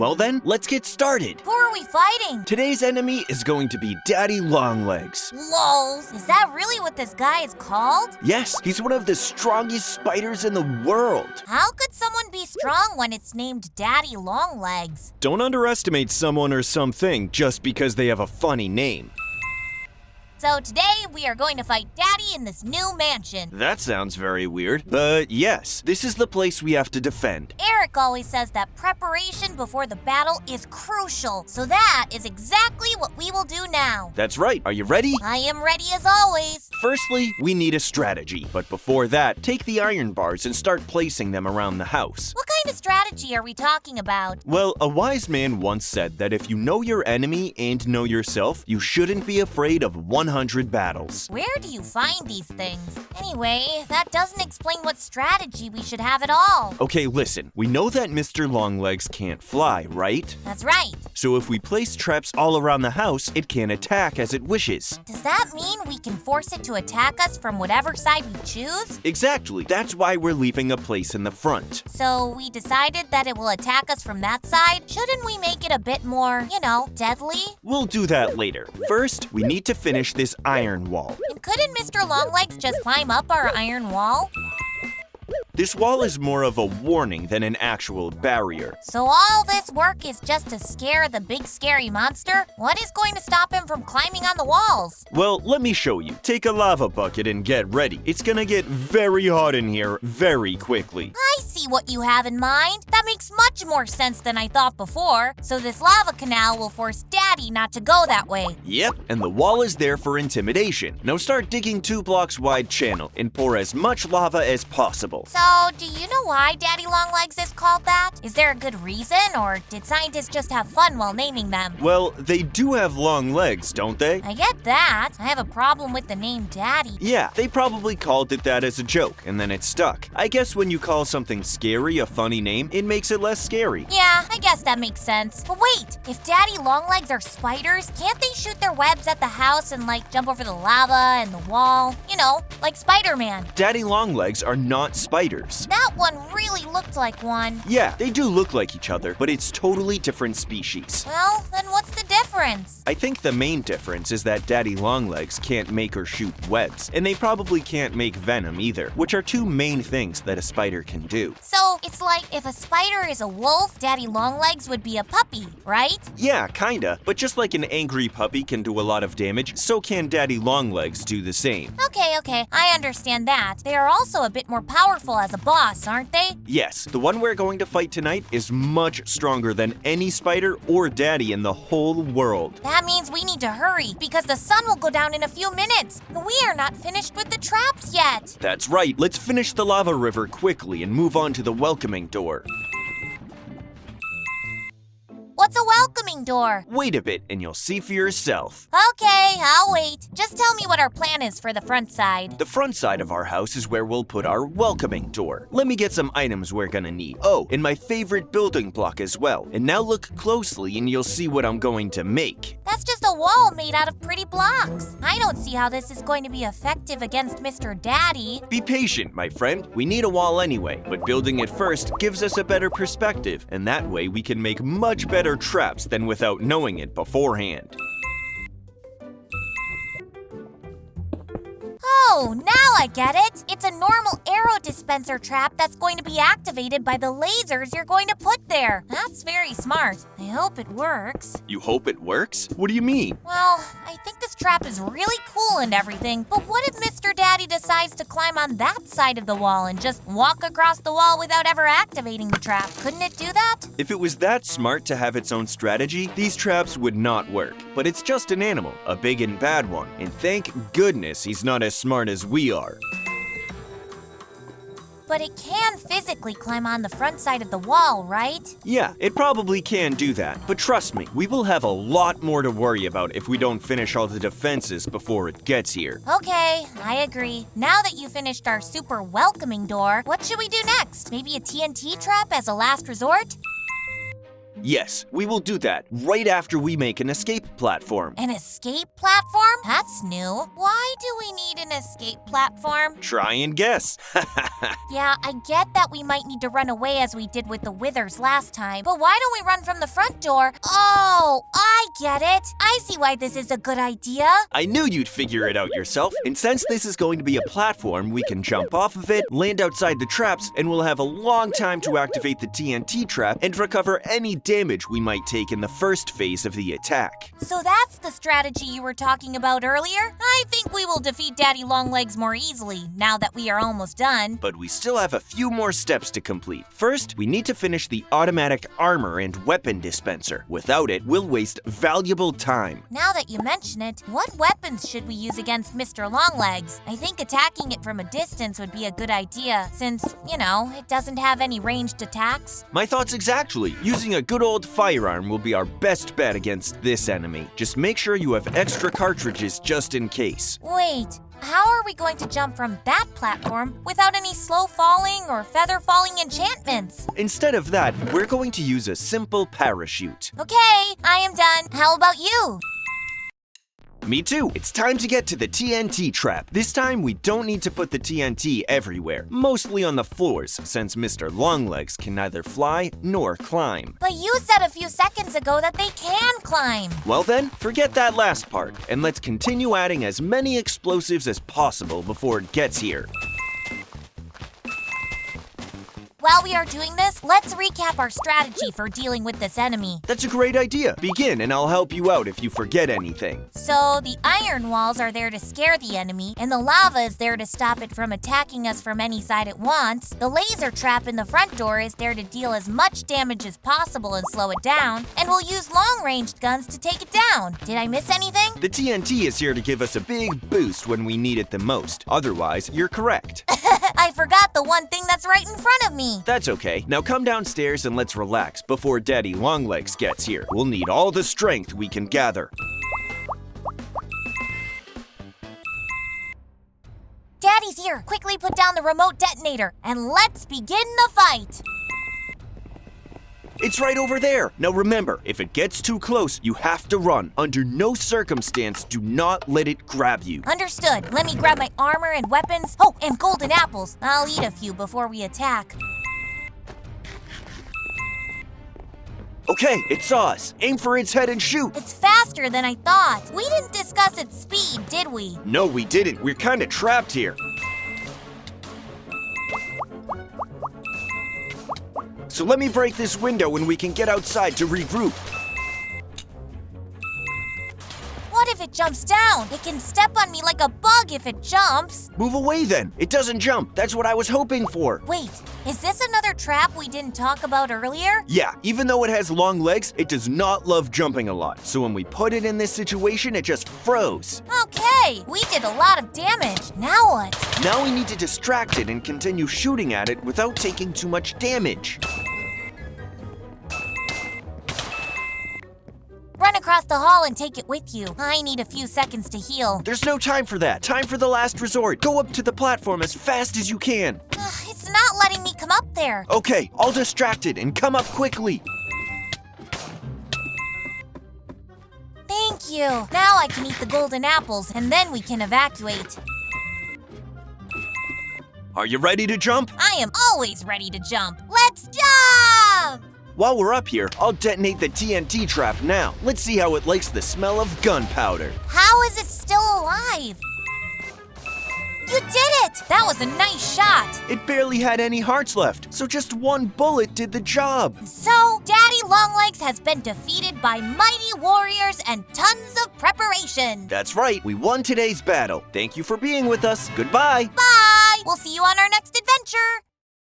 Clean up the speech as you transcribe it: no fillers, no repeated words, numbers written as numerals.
Well then, let's get started. Who are we fighting? Today's enemy is going to be Daddy Longlegs. Lols, is that really what this guy is called? Yes, he's one of the strongest spiders in the world. How could someone be strong when it's named Daddy Longlegs? Don't underestimate someone or something just because they have a funny name. So today we are going to fight Daddy in this new mansion. That sounds very weird, but yes, this is the place we have to defend. Eric always says that preparation before the battle is crucial, so that is exactly what we will do now. That's right. Are you ready? I am ready as always. Firstly, we need a strategy, but before that, take the iron bars and start placing them around the house. What kind of strategy are we talking about? Well, a wise man once said that if you know your enemy and know yourself, you shouldn't be afraid of 100 battles. Where do you find these things? Anyway, that doesn't explain what strategy we should have at all. Okay, listen. We know that Mr. Longlegs can't fly, right? That's right. So if we place traps all around the house, it can attack as it wishes. Does that mean we can force it to attack us from whatever side we choose? Exactly. That's why we're leaving a place in the front. So we decided that it will attack us from that side? Shouldn't we make it a bit more, deadly? We'll do that later. First, we need to finish this iron wall. And couldn't Mr. Longlegs just climb up our iron wall? This wall is more of a warning than an actual barrier. So all this work is just to scare the big scary monster? What is going to stop him from climbing on the walls? Well, let me show you. Take a lava bucket and get ready. It's gonna get very hot in here very quickly. I see what you have in mind. That makes much more sense than I thought before. So this lava canal will force Daddy not to go that way. Yep, and the wall is there for intimidation. Now start digging 2 blocks wide channel and pour as much lava as possible. So, do you know why Daddy Longlegs is called that? Is there a good reason, or did scientists just have fun while naming them? Well, they do have long legs, don't they? I get that. I have a problem with the name Daddy. Yeah, they probably called it that as a joke, and then it stuck. I guess when you call something scary a funny name, it makes it less scary. Yeah, I guess that makes sense. But wait, if Daddy Longlegs are spiders, can't they shoot their webs at the house and jump over the lava and the wall? Like Spider-Man. Daddy Longlegs are not spiders. That one really looked like one. Yeah, they do look like each other, but it's totally different species. Well, then what's the difference? I think the main difference is that Daddy Longlegs can't make or shoot webs, and they probably can't make venom either, which are 2 main things that a spider can do. So, it's like if a spider is a wolf, Daddy Longlegs would be a puppy, right? Yeah, kinda, but just like an angry puppy can do a lot of damage, so can Daddy Longlegs do the same. Okay, I understand that. They are also a bit more powerful as a boss, aren't they? Yes, the one we're going to fight tonight is much stronger than any spider or Daddy in the whole world. That means we need to hurry, because the sun will go down in a few minutes. We are not finished with the traps yet. That's right, let's finish the lava river quickly and move on to the welcoming door. What's a welcoming door? Wait a bit and you'll see for yourself. Okay, I'll wait. Just tell me what our plan is for the front side. The front side of our house is where we'll put our welcoming door. Let me get some items we're gonna need. Oh, and my favorite building block as well. And now look closely and you'll see what I'm going to make. That's just a wall made out of pretty blocks. I don't see how this is going to be effective against Mr. Daddy. Be patient, my friend. We need a wall anyway, but building it first gives us a better perspective, and that way we can make much better traps than without knowing it beforehand. Oh, now I get it. It's a normal arrow dispenser trap that's going to be activated by the lasers you're going to put there. That's very smart. I hope it works. You hope it works? What do you mean? Well, I think this trap is really cool and everything, but what if Mr. Daddy decides to climb on that side of the wall and just walk across the wall without ever activating the trap? Couldn't it do that? If it was that smart to have its own strategy, these traps would not work. But it's just an animal, a big and bad one, and thank goodness he's not as smart as we are. But it can physically climb on the front side of the wall, right? Yeah, it probably can do that, but trust me, we will have a lot more to worry about if we don't finish all the defenses before it gets here. Okay, I agree. Now that you finished our super welcoming door, what should we do next? Maybe a TNT trap as a last resort? Yes, we will do that right after we make an escape platform. An escape platform? That's new. Why do we need an escape platform? Try and guess. Yeah, I get that we might need to run away as we did with the withers last time, but why don't we run from the front door? Oh, I get it. I see why this is a good idea. I knew you'd figure it out yourself, and since this is going to be a platform, we can jump off of it, land outside the traps, and we'll have a long time to activate the TNT trap and recover any damage we might take in the first phase of the attack. So that's the strategy you were talking about earlier? I think we will defeat Daddy Longlegs more easily, now that we are almost done. But we still have a few more steps to complete. First, we need to finish the automatic armor and weapon dispenser. Without it, we'll waste valuable time. Now that you mention it, what weapons should we use against Mr. Longlegs? I think attacking it from a distance would be a good idea, since, it doesn't have any ranged attacks. My thoughts exactly. Using a good old firearm will be our best bet against this enemy. Just make sure you have extra cartridges just in case. Wait, how are we going to jump from that platform without any slow falling or feather falling enchantments? Instead of that, we're going to use a simple parachute. Okay, I am done. How about you? Me too. It's time to get to the TNT trap. This time, we don't need to put the TNT everywhere, mostly on the floors, since Mr. Longlegs can neither fly nor climb. But you said a few seconds ago that they can climb. Well then, forget that last part, and let's continue adding as many explosives as possible before it gets here. While we are doing this, let's recap our strategy for dealing with this enemy. That's a great idea. Begin and I'll help you out if you forget anything. So, the iron walls are there to scare the enemy, and the lava is there to stop it from attacking us from any side it wants. The laser trap in the front door is there to deal as much damage as possible and slow it down, and we'll use long-ranged guns to take it down. Did I miss anything? The TNT is here to give us a big boost when we need it the most. Otherwise, you're correct. I forgot the one thing that's right in front of me. That's okay. Now come downstairs and let's relax before Daddy Longlegs gets here. We'll need all the strength we can gather. Daddy's here. Quickly put down the remote detonator, and let's begin the fight. It's right over there. Now remember, if it gets too close, you have to run. Under no circumstance, do not let it grab you. Understood. Let me grab my armor and weapons. Oh, and golden apples. I'll eat a few before we attack. Okay, it saw us. Aim for its head and shoot. It's faster than I thought. We didn't discuss its speed, did we? No, we didn't. We're kind of trapped here. So let me break this window and we can get outside to regroup. What if it jumps down? It can step on me like a bug if it jumps. Move away then. It doesn't jump. That's what I was hoping for. Wait, is this another trap we didn't talk about earlier? Yeah, even though it has long legs, it does not love jumping a lot. So when we put it in this situation, it just froze. Okay, we did a lot of damage. Now what? Now we need to distract it and continue shooting at it without taking too much damage. Run across the hall and take it with you. I need a few seconds to heal. There's no time for that. Time for the last resort. Go up to the platform as fast as you can. It's not letting me come up there. Okay, I'll distract it and come up quickly. Thank you. Now I can eat the golden apples and then we can evacuate. Are you ready to jump? I am always ready to jump. Let's jump! While we're up here, I'll detonate the TNT trap now. Let's see how it likes the smell of gunpowder. How is it still alive? You did it! That was a nice shot. It barely had any hearts left, so just one bullet did the job. So, Daddy Longlegs has been defeated by mighty warriors and tons of preparation. That's right, we won today's battle. Thank you for being with us. Goodbye. Bye! We'll see you on our next adventure.